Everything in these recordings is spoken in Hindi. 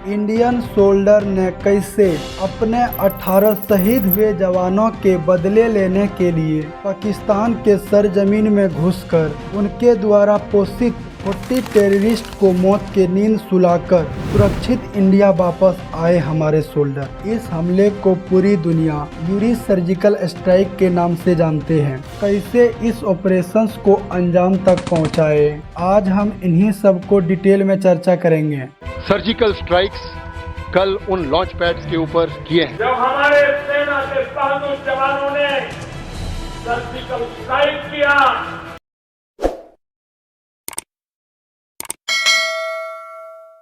इंडियन सोल्जर ने कैसे अपने 18 शहीद हुए जवानों के बदले लेने के लिए पाकिस्तान के सरजमीन में घुसकर उनके द्वारा पोषित 40 टेररिस्ट को मौत की नींद सुलाकर सुरक्षित इंडिया वापस आए हमारे सोल्जर। इस हमले को पूरी दुनिया यूरी सर्जिकल स्ट्राइक के नाम से जानते हैं। कैसे इस ऑपरेशंस को अंजाम तक पहुंचाए, आज हम इन्हीं सब को डिटेल में चर्चा करेंगे। सर्जिकल स्ट्राइक्स कल उन लॉन्च पैड्स के ऊपर किए हैं। जब हमारे सेना के बहादुर जवानों ने सर्जिकल स्ट्राइक किया,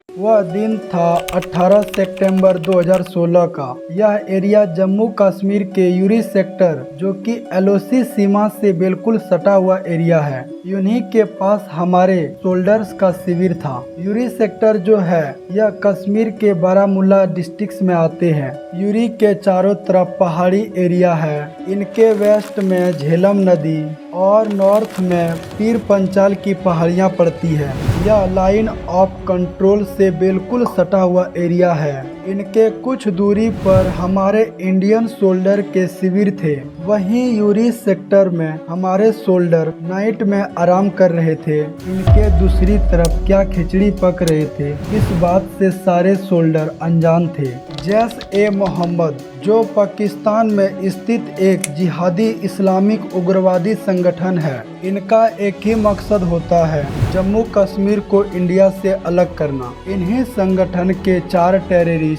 वह दिन था 18 सितंबर 2016 का। यह एरिया जम्मू कश्मीर के यूरी सेक्टर, जो कि LOC सीमा से बिल्कुल सटा हुआ एरिया है, उन्हीं के पास हमारे सोल्जर्स का शिविर था। यूरी सेक्टर जो है यह कश्मीर के बारामूला डिस्ट्रिक्ट में आते हैं। यूरी के चारों तरफ पहाड़ी एरिया है। इनके वेस्ट में झेलम नदी और नॉर्थ में पीर पंचाल की पहाड़ियाँ पड़ती है। यह लाइन ऑफ कंट्रोल से बिल्कुल सटा हुआ एरिया है। इनके कुछ दूरी पर हमारे इंडियन सोल्जर के शिविर थे। वहीं यूरी सेक्टर में हमारे सोल्जर नाइट में आराम कर रहे थे। इनके दूसरी तरफ क्या खिचड़ी पक रहे थे, इस बात से सारे सोल्जर अनजान थे। जैश-ए-मोहम्मद जो पाकिस्तान में स्थित एक जिहादी इस्लामिक उग्रवादी संगठन है, इनका एक ही मकसद होता है, जम्मू कश्मीर को इंडिया से अलग करना। इन्हीं संगठन के 4 टेररिस्ट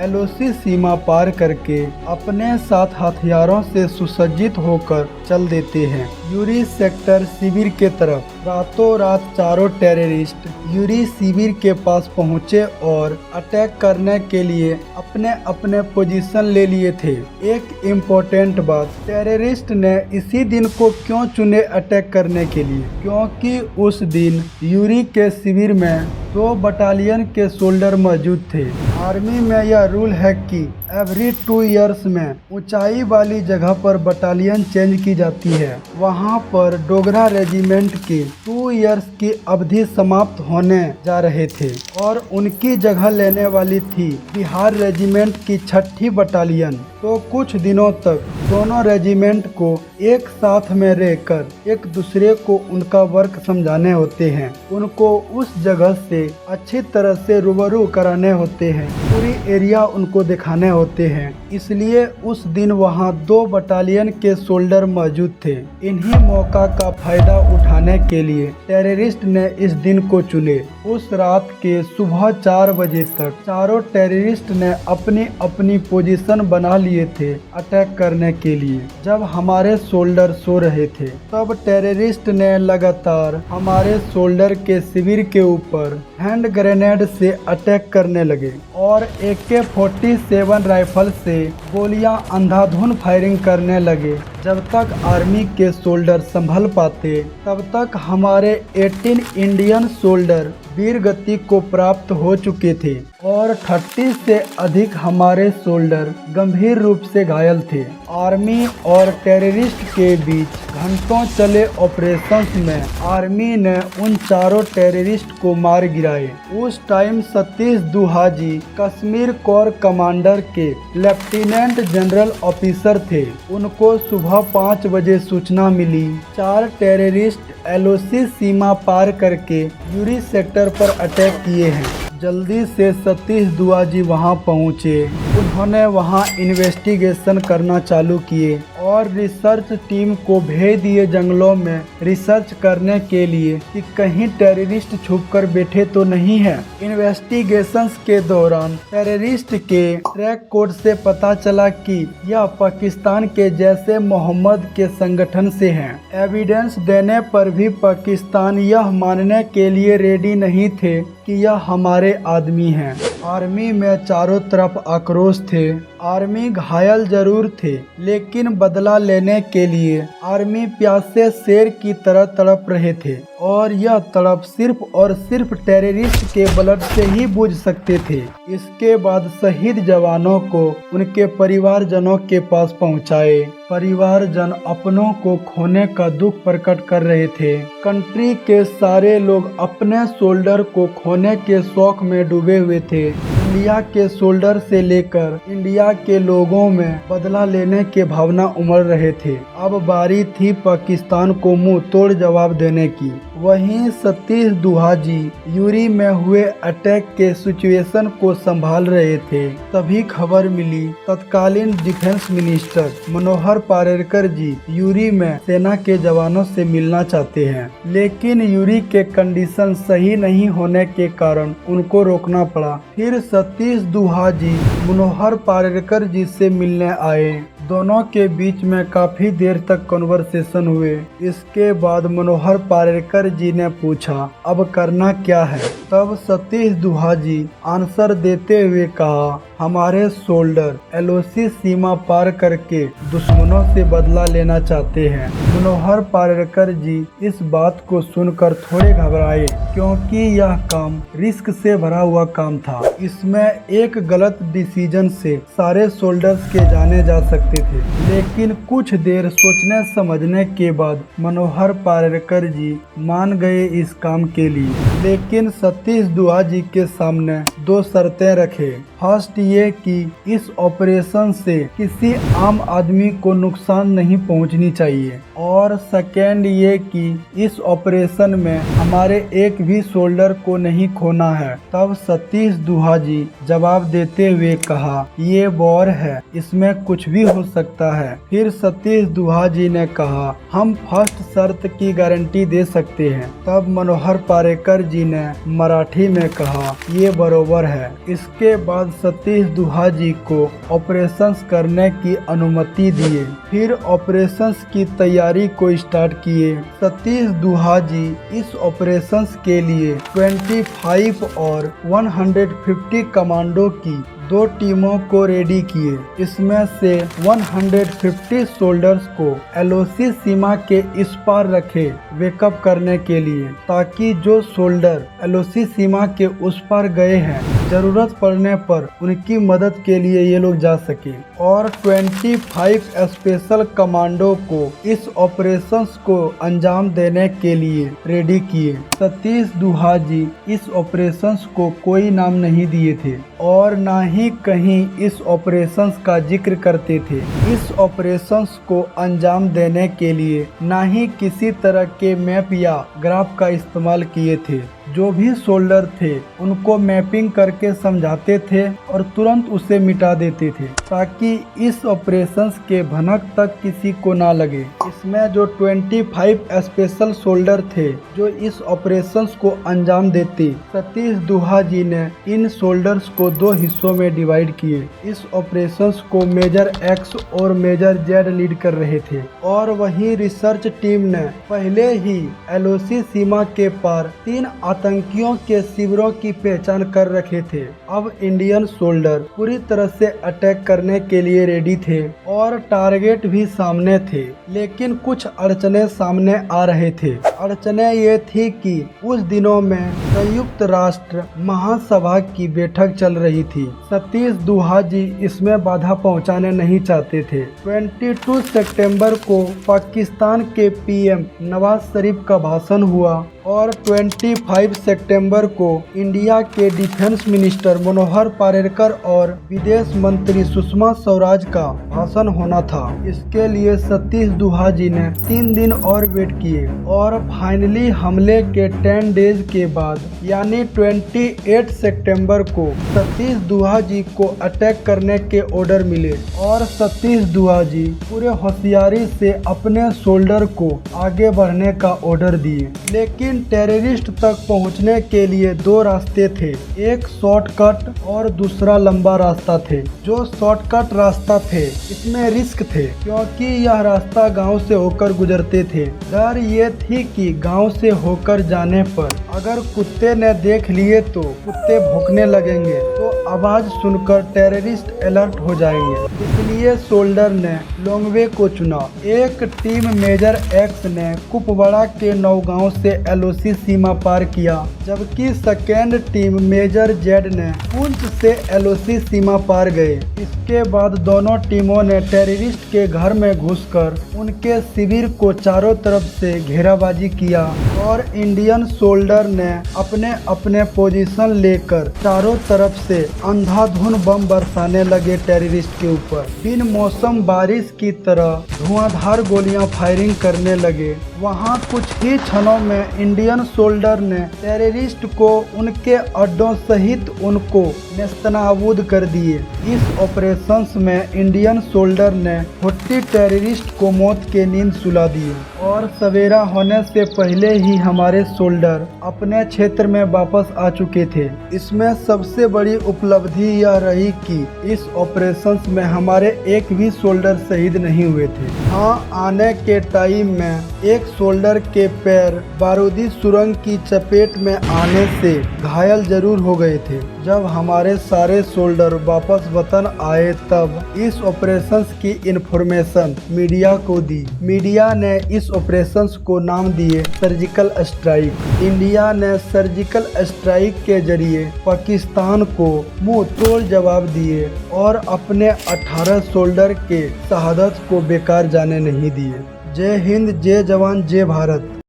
LOC सीमा पार करके अपने साथ हथियारों से सुसज्जित होकर चल देते हैं यूरी सेक्टर शिविर के तरफ। रातों रात चारों टेररिस्ट यूरी शिविर के पास पहुंचे और अटैक करने के लिए अपने अपने पोजीशन ले लिए थे। एक इम्पोर्टेंट बात, टेररिस्ट ने इसी दिन को क्यों चुने अटैक करने के लिए, क्योंकि उस दिन यूरी के शिविर में 2 बटालियन के सोल्जर मौजूद थे। आर्मी में यह रूल है कि एवरी 2 इयर्स में ऊंचाई वाली जगह पर बटालियन चेंज की जाती है। वहां पर डोगरा रेजिमेंट के 2 इयर्स की अवधि समाप्त होने जा रहे थे और उनकी जगह लेने वाली थी बिहार रेजिमेंट की 6ठी बटालियन। तो कुछ दिनों तक दोनों रेजिमेंट को एक साथ में रहकर एक दूसरे को उनका वर्क समझाने होते हैं। उनको उस जगह से अच्छी तरह से रूबरू कराने होते हैं, पूरी एरिया उनको दिखाने होते हैं। इसलिए उस दिन वहां 2 बटालियन के सोल्जर मौजूद थे। इन्हीं मौका का फायदा उठाने के लिए टेररिस्ट ने इस दिन को चुने। उस रात के सुबह 4 बजे तक चारों टेररिस्ट ने अपनी अपनी पोजीशन बना लिए थे अटैक करने के लिए। जब हमारे सोल्जर सो रहे थे, तब टेररिस्ट ने लगातार हमारे सोल्जर के शिविर के ऊपर हैंड ग्रेनेड से अटैक करने लगे और AK-47 राइफल से गोलियां अंधाधुन फायरिंग करने लगे। जब तक आर्मी के सोल्जर संभल पाते, तब तक हमारे 18 इंडियन सोल्जर वीर गति को प्राप्त हो चुके थे और 30 से अधिक हमारे सोल्जर गंभीर रूप से घायल थे। आर्मी और टेररिस्ट के बीच घंटों चले ऑपरेशंस में आर्मी ने उन चारों टेररिस्ट को मार गिराए। उस टाइम सतीश दुहाजी कश्मीर कोर कमांडर के लेफ्टिनेंट जनरल ऑफिसर थे। उनको सुबह 5 बजे सूचना मिली 4 टेररिस्ट LOC सीमा पार करके यूरी सेक्टर पर अटैक किए हैं। जल्दी से सतीश दुआजी वहां पहुंचे। उन्होंने वहां इन्वेस्टिगेशन करना चालू किए और रिसर्च टीम को भेज दिए जंगलों में रिसर्च करने के लिए कि कहीं टेररिस्ट छुपकर बैठे तो नहीं है। इन्वेस्टिगेशंस के दौरान टेररिस्ट के ट्रैक कोड से पता चला कि यह पाकिस्तान के जैश-ए-मोहम्मद के संगठन से हैं। एविडेंस देने पर भी पाकिस्तान यह मानने के लिए रेडी नहीं थे कि यह हमारे आदमी हैं। आर्मी में चारों तरफ आक्रोश थे। आर्मी घायल जरूर थे, लेकिन बदला लेने के लिए आर्मी प्यासे शेर की तरह तड़प रहे थे और यह तड़प सिर्फ और सिर्फ टेररिस्ट के ब्लड से ही बुझ सकते थे। इसके बाद शहीद जवानों को उनके परिवारजनों के पास पहुंचाए। परिवारजन अपनों को खोने का दुख प्रकट कर रहे थे। कंट्री के सारे लोग अपने सोल्जर को खोने के शौक में डूबे हुए थे। इंडिया के शोल्डर से लेकर इंडिया के लोगों में बदला लेने के भावना उमड़ रहे थे। अब बारी थी पाकिस्तान को मुंह तोड़ जवाब देने की। वहीं सतीश दुहाजी यूरी में हुए अटैक के सिचुएशन को संभाल रहे थे। तभी खबर मिली तत्कालीन डिफेंस मिनिस्टर मनोहर पारेकर जी यूरी में सेना के जवानों से मिलना चाहते हैं, लेकिन यूरी के कंडीशन सही नहीं होने के कारण उनको रोकना पड़ा। फिर सतीश दुहाजी मनोहर पारेकर जी से मिलने आए। दोनों के बीच में काफी देर तक कन्वर्सेशन हुए। इसके बाद मनोहर पारेकर जी ने पूछा अब करना क्या है। तब सतीश दुहाजी आंसर देते हुए कहा हमारे शोल्डर एलओसी सीमा पार करके दुश्मनों से बदला लेना चाहते हैं। मनोहर पारेकर जी इस बात को सुनकर थोड़े घबराए, क्योंकि यह काम रिस्क से भरा हुआ काम था। इसमें एक गलत डिसीजन से सारे शोल्डर्स के जाने जा सकते थे। लेकिन कुछ देर सोचने समझने के बाद मनोहर पारेकर जी मान गए इस काम के लिए। लेकिन सतीश दुहाजी के सामने दो शर्तें रखे। फर्स्ट ये कि इस ऑपरेशन से किसी आम आदमी को नुकसान नहीं पहुंचनी चाहिए, और सेकेंड ये कि इस ऑपरेशन में हमारे एक भी शोल्डर को नहीं खोना है। तब सतीश दुहाजी जवाब देते हुए कहा ये वॉर है, इसमें कुछ भी हो सकता है। फिर सतीश दुहाजी ने कहा हम फर्स्ट शर्त की गारंटी दे सकते हैं। तब मनोहर पारेकर जी ने मराठी में कहा ये बरोबर है। इसके बाद सतीश दुहाजी को ऑपरेशंस करने की अनुमति दिए। फिर ऑपरेशंस की तैयारी को स्टार्ट किए। सतीश दुहाजी इस ऑपरेशंस के लिए 25 और 150 कमांडो की दो टीमों को रेडी किए। इसमें से 150 सोल्जर्स को एलओसी सीमा के इस पार रखे वेकअप करने के लिए, ताकि जो सोल्जर एलओसी सीमा के उस पार गए हैं जरूरत पड़ने पर उनकी मदद के लिए ये लोग जा सके। और 25 स्पेशल कमांडो को इस ऑपरेशंस को अंजाम देने के लिए रेडी किए। सतीश दुहाजी इस ऑपरेशंस को कोई नाम नहीं दिए थे और ना ही कहीं इस ऑपरेशंस का जिक्र करते थे। इस ऑपरेशंस को अंजाम देने के लिए ना ही किसी तरह के मैप या ग्राफ का इस्तेमाल किए थे। जो भी सोल्डर थे उनको मैपिंग करके समझाते थे और तुरंत उसे मिटा देते थे, ताकि इस ऑपरेशंस के भनक तक किसी को ना लगे। इसमें जो 25 स्पेशल सोल्डर थे जो इस ऑपरेशंस को अंजाम देते, सतीश दुहाजी ने इन सोल्डर्स को दो हिस्सों में डिवाइड किए। इस ऑपरेशंस को मेजर एक्स और मेजर जेड लीड कर रहे थे, और वही रिसर्च टीम ने पहले ही एलओसी सीमा के पार 3 आतंकियों के शिविरों की पहचान कर रखे थे। अब इंडियन सोल्डर पूरी तरह से अटैक करने के लिए रेडी थे और टारगेट भी सामने थे। लेकिन कुछ अड़चने सामने आ रहे थे। अड़चने ये थी कि उस दिनों में संयुक्त राष्ट्र महासभा की बैठक चल रही थी। सतीश दुहाजी इसमें बाधा पहुंचाने नहीं चाहते थे। 22 सितंबर को पाकिस्तान के पीएम नवाज शरीफ का भाषण हुआ और 25 सितंबर को इंडिया के डिफेंस मिनिस्टर मनोहर पारेकर और विदेश मंत्री सुषमा स्वराज का भाषण होना था। इसके लिए सतीश दुहाजी ने 3 दिन और वेट किए और फाइनली हमले के 10 डेज के बाद यानी 28 सितंबर को सतीश दुहाजी को अटैक करने के ऑर्डर मिले और सतीश दुहाजी पूरे होशियारी से अपने शोल्डर को आगे बढ़ने का ऑर्डर दिए। लेकिन टेररिस्ट तक पहुंचने के लिए 2 रास्ते थे, एक शॉर्टकट और दूसरा लंबा रास्ता थे। जो शॉर्टकट रास्ता थे इसमें रिस्क थे, क्योंकि यह रास्ता गांव से होकर गुजरते थे। डर ये थी कि गांव से होकर जाने पर अगर कुत्ते ने देख लिए तो कुत्ते भौंकने लगेंगे, तो आवाज सुनकर टेररिस्ट अलर्ट हो जाएंगे। इसलिए सोल्डर ने लॉन्ग वे को चुना। एक टीम मेजर एक्स ने कुपवाड़ा के नौगांव से एलओसी सीमा पार किया, जबकि सेकेंड टीम मेजर जेड ने पुंछ से एलओसी सीमा पार गए। इसके बाद दोनों टीमों ने टेररिस्ट के घर में घुसकर उनके शिविर को चारों तरफ से घेराबाजी किया और इंडियन सोल्जर ने अपने अपने पोजीशन लेकर चारों तरफ से अंधाधुन बम बरसाने लगे टेररिस्ट के ऊपर। बिन मौसम बारिश की तरह धुआंधार गोलियां फायरिंग करने लगे। वहां कुछ ही क्षणों में इंडियन सोल्जर ने टेररिस्ट को उनके अड्डों सहित उनको नेस्तनाबूद कर दिए। इस ऑपरेशन में इंडियन सोल्जर ने 40 टेररिस्ट को मौत के नींद सुला दिए और सवेरा होने से पहले ही हमारे सोल्जर अपने क्षेत्र में वापस आ चुके थे। इसमें सबसे बड़ी उपलब्धि यह रही कि इस ऑपरेशन में हमारे एक भी सोल्जर शहीद नहीं हुए थे। हाँ, आने के टाइम में एक सोल्जर के पैर बारूदी सुरंग की चपेट में आने से घायल जरूर हो गए थे। जब हमारे सारे सोल्जर वापस वतन आए तब इस ऑपरेशन की इंफॉर्मेशन मीडिया को दी। मीडिया ने इस ऑपरेशन को नाम दिए सर्जिकल स्ट्राइक। इंडिया ने सर्जिकल स्ट्राइक के जरिए पाकिस्तान को मुंह तोड़ जवाब दिए और अपने 18 सोल्जर के शहादत को बेकार जाने नहीं दिए। जय हिंद, जय जवान, जय भारत।